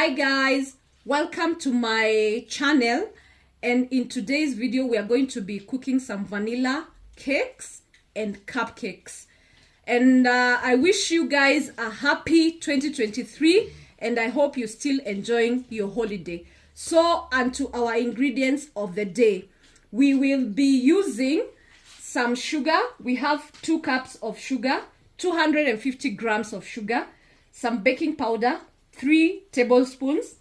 Hi guys, welcome to my channel, and in today's video we are going to be cooking some vanilla cakes and cupcakes. And I wish you guys a happy 2023, and I hope you're still enjoying your holiday. So, onto our ingredients of the day. We will be using some sugar. We have 2 cups of sugar, 250 grams of sugar, some baking powder, 3 tablespoons,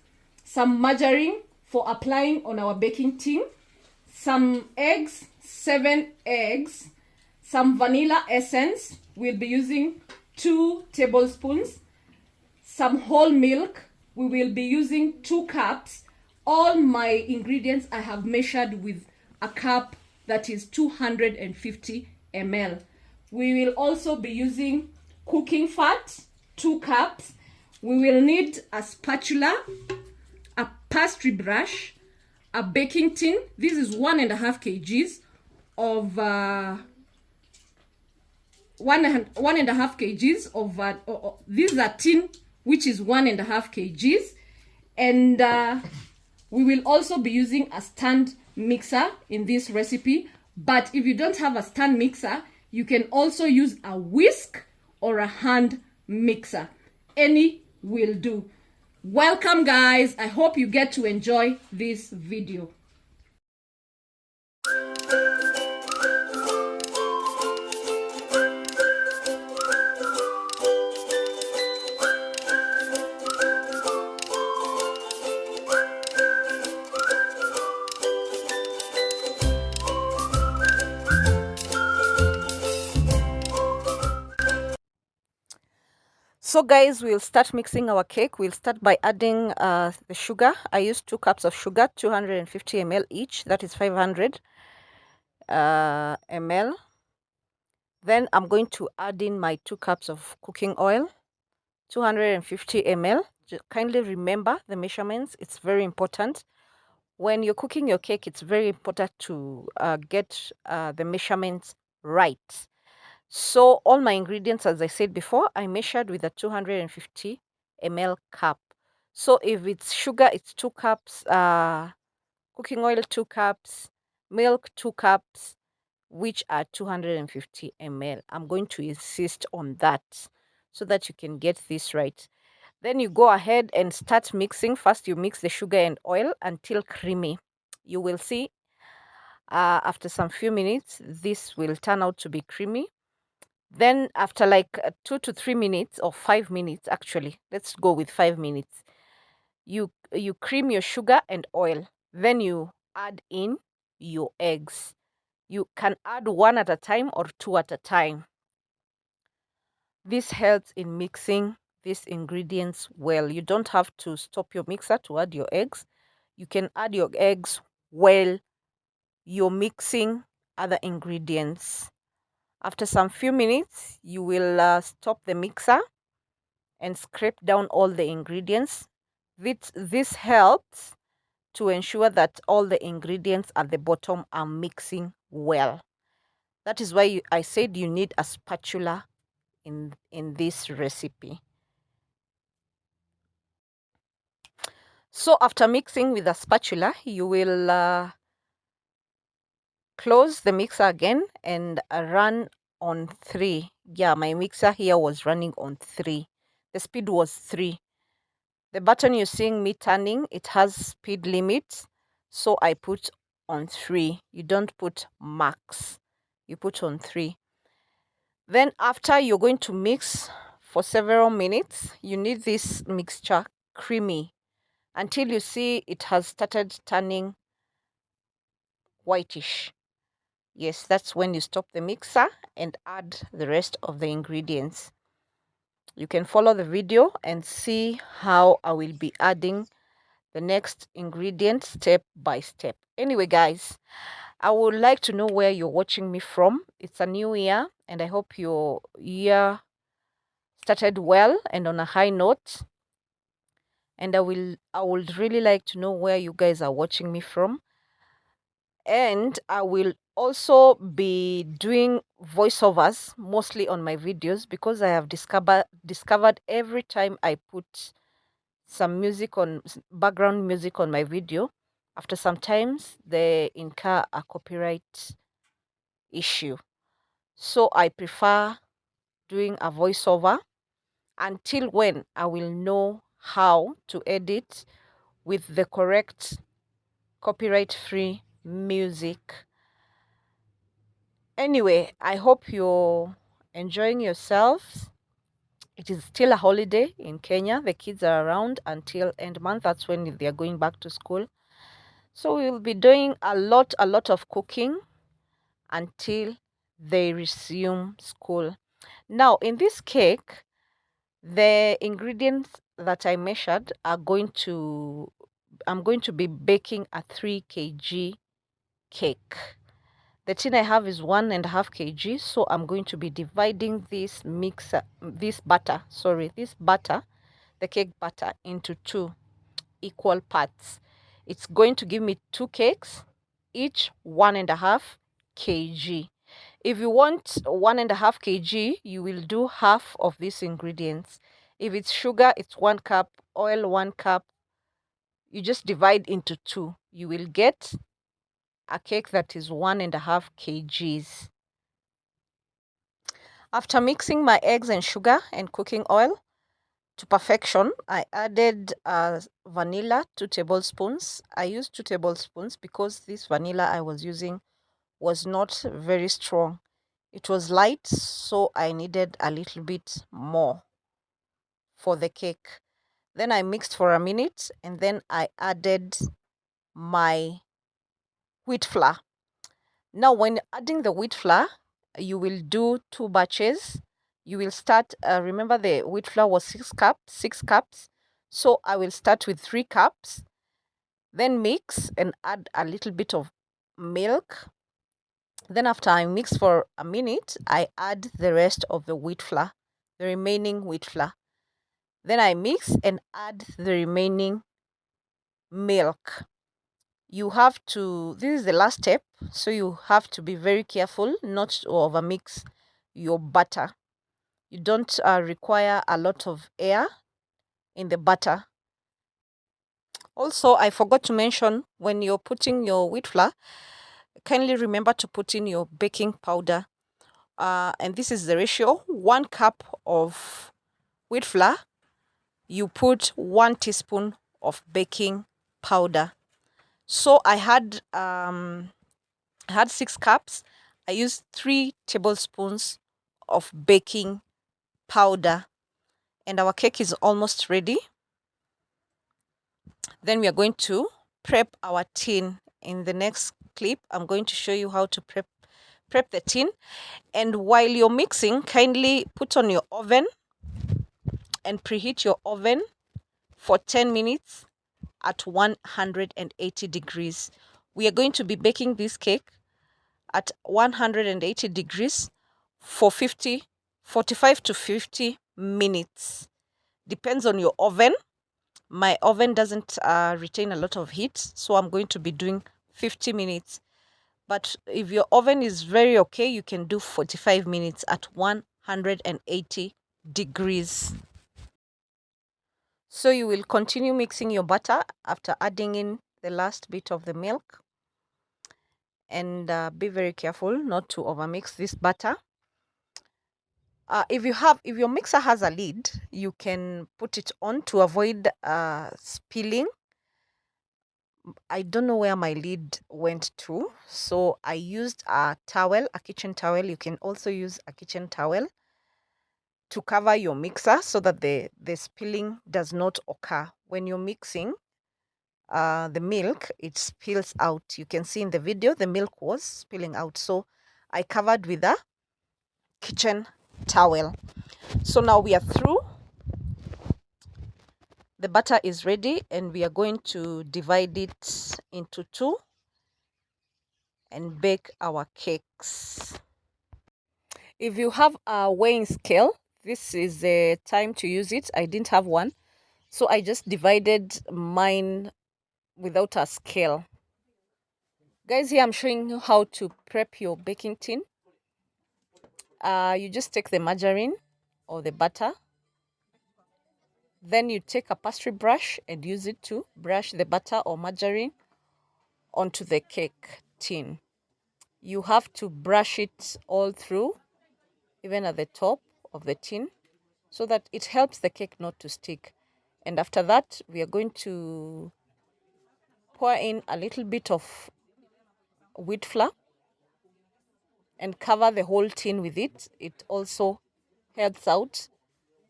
some margarine for applying on our baking tin, some eggs, 7 eggs, some vanilla essence. We'll be using 2 tablespoons, some whole milk. We will be using 2 cups. All my ingredients I have measured with a cup that is 250 ml. We will also be using cooking fat, 2 cups. We will need a spatula, a pastry brush, a baking tin. This is 1.5 kgs of 1.5 kgs of this is a tin which is 1.5 kgs, and we will also be using a stand mixer in this recipe. But if you don't have a stand mixer, you can also use a whisk or a hand mixer. Any will do. Welcome guys, I hope you get to enjoy this video. So guys, we'll start mixing our cake. We'll start by adding the sugar. I used 2 cups of sugar, 250 ml each. That is 500 ml. Then I'm going to add in my 2 cups of cooking oil, 250 ml. Kindly remember the measurements. It's very important. When you're cooking your cake, it's very important to get the measurements right. So all my ingredients, as I said before, I measured with a 250 ml cup. So if it's sugar, it's 2 cups, cooking oil 2 cups, milk 2 cups, which are 250 ml. I'm going to insist on that so that you can get this right. Then you go ahead and start mixing. First you mix the sugar and oil until creamy. You will see after some few minutes this will turn out to be creamy. Then after like 2 to 3 minutes, or 5 minutes actually, let's go with 5 minutes, you cream your sugar and oil. Then you add in your eggs. You can add 1 at a time or 2 at a time. This helps in mixing these ingredients well. You don't have to stop your mixer to add your eggs. You can add your eggs while you're mixing other ingredients. After some few minutes, you will stop the mixer and scrape down all the ingredients. This helps to ensure that all the ingredients at the bottom are mixing well. That is why I said you need a spatula in this recipe. So after mixing with a spatula, you will close the mixer again and run on 3. Yeah, my mixer here was running on 3. The speed was 3. The button you're seeing me turning, it has speed limits, so I put on 3. You don't put max, you put on 3. Then after you're going to mix for several minutes, you need this mixture creamy until you see it has started turning whitish. Yes, that's when you stop the mixer and add the rest of the ingredients. You can follow the video and see how I will be adding the next ingredient step by step. Anyway, guys, I would like to know where you're watching me from. It's a new year, and I hope your year started well and on a high note. And I would really like to know where you guys are watching me from. And I will also be doing voiceovers mostly on my videos, because I have discovered every time I put some music on background music on my video, after sometimes they incur a copyright issue. So I prefer doing a voiceover until when I will know how to edit with the correct copyright free music. Anyway, I hope you're enjoying yourselves. It is still a holiday in Kenya. The kids are around until end month. That's when they are going back to school. So we'll be doing a lot of cooking until they resume school. Now, in this cake, the ingredients that I measured are I'm going to be baking a 3 kg cake. The tin I have is 1.5 kg, so I'm going to be dividing this butter, the cake batter, into 2 equal parts. It's going to give me 2 cakes, each 1.5 kg. If you want 1.5 kg, you will do half of these ingredients. If it's sugar, it's 1 cup, oil 1 cup. You just divide into 2. You will get a cake that is 1.5 kgs. After mixing my eggs and sugar and cooking oil to perfection, I added vanilla, 2 tablespoons. I used 2 tablespoons because this vanilla I was using was not very strong. It was light, so I needed a little bit more for the cake. Then I mixed for a minute, and then I added my wheat flour. Now, when adding the wheat flour, you will do 2 batches. You will start, remember the wheat flour was 6 cups. So I will start with 3 cups, then mix and add a little bit of milk. Then after I mix for a minute, I add the rest of the wheat flour, the remaining wheat flour. Then I mix and add the remaining milk. You have to, this is the last step, so you have to be very careful not to overmix your butter. You don't require a lot of air in the butter. Also, I forgot to mention, when you're putting your wheat flour, kindly remember to put in your baking powder. And this is the ratio: 1 cup of wheat flour, you put 1 teaspoon of baking powder. So I had 6 cups. I used 3 tablespoons of baking powder, and our cake is almost ready. Then we are going to prep our tin. In the next clip, I'm going to show you how to prep the tin. And while you're mixing, kindly put on your oven and preheat your oven for 10 minutes at 180 degrees. We are going to be baking this cake at 180 degrees for 45 to 50 minutes. Depends on your oven. My oven doesn't retain a lot of heat, so I'm going to be doing 50 minutes. But if your oven is very okay, you can do 45 minutes at 180 degrees. So you will continue mixing your butter after adding in the last bit of the milk. And be very careful not to overmix this butter. If your mixer has a lid, you can put it on to avoid spilling. I don't know where my lid went to, so I used a towel, a kitchen towel. You can also use a kitchen towel to cover your mixer so that the spilling does not occur. When you're mixing the milk, it spills out. You can see in the video the milk was spilling out, so I covered with a kitchen towel. So now we are through. The butter is ready, and we are going to divide it into 2 and bake our cakes. If you have a weighing scale, this is the time to use it. I didn't have one, so I just divided mine without a scale. Guys, here I'm showing you how to prep your baking tin. You just take the margarine or the butter, Then you take a pastry brush and use it to brush the butter or margarine onto the cake tin. You have to brush it all through, even at the top of the tin, so that it helps the cake not to stick. And after that, we are going to pour in a little bit of wheat flour and cover the whole tin with it. It also helps out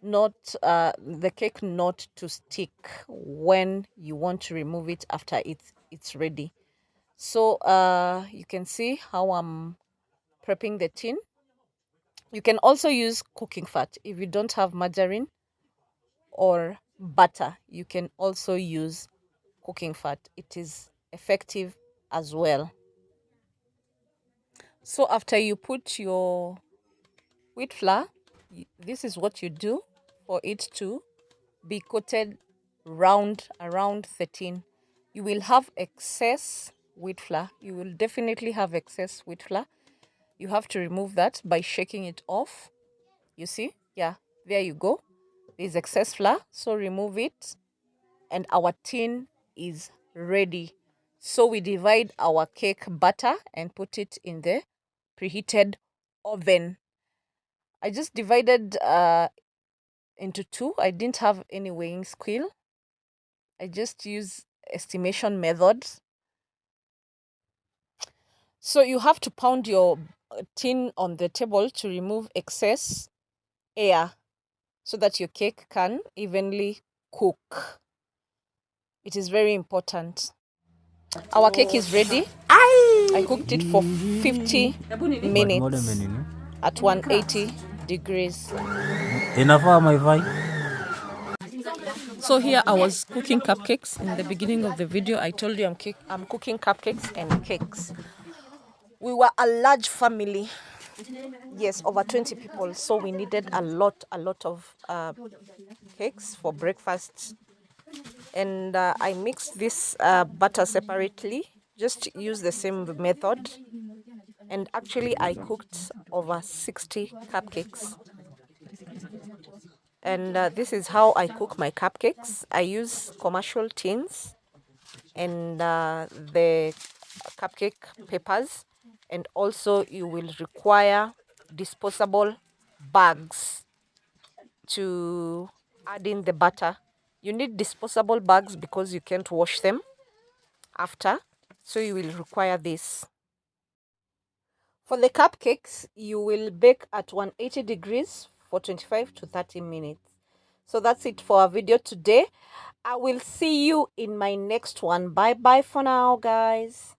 not the cake not to stick when you want to remove it after it's ready. So you can see how I'm prepping the tin. You can also use cooking fat. If you don't have margarine or butter, you can also use cooking fat. It is effective as well. So after you put your wheat flour, this is what you do for it to be coated around the tin. You will have excess wheat flour. You will definitely have excess wheat flour. You have to remove that by shaking it off. You see? Yeah, there you go. There's excess flour, so remove it. And our tin is ready. So we divide our cake batter and put it in the preheated oven. I just divided into two. I didn't have any weighing scale. I just use estimation methods. So you have to pound your tin on the table to remove excess air so that your cake can evenly cook. It is very important. Our cake is ready. I cooked it for 50 minutes at 180 degrees. So here I was cooking cupcakes. In the beginning of the video, I told you I'm cooking cupcakes and cakes. We were a large family. Yes, over 20 people. So we needed a lot of cakes for breakfast. And I mixed this butter separately. Just use the same method. And actually, I cooked over 60 cupcakes. And this is how I cook my cupcakes. I use commercial tins and the cupcake papers. And also you will require disposable bags to add in the butter. You need disposable bags because you can't wash them after. So you will require this. For the cupcakes, you will bake at 180 degrees for 25 to 30 minutes. So that's it for our video today. I will see you in my next one. Bye bye for now, guys.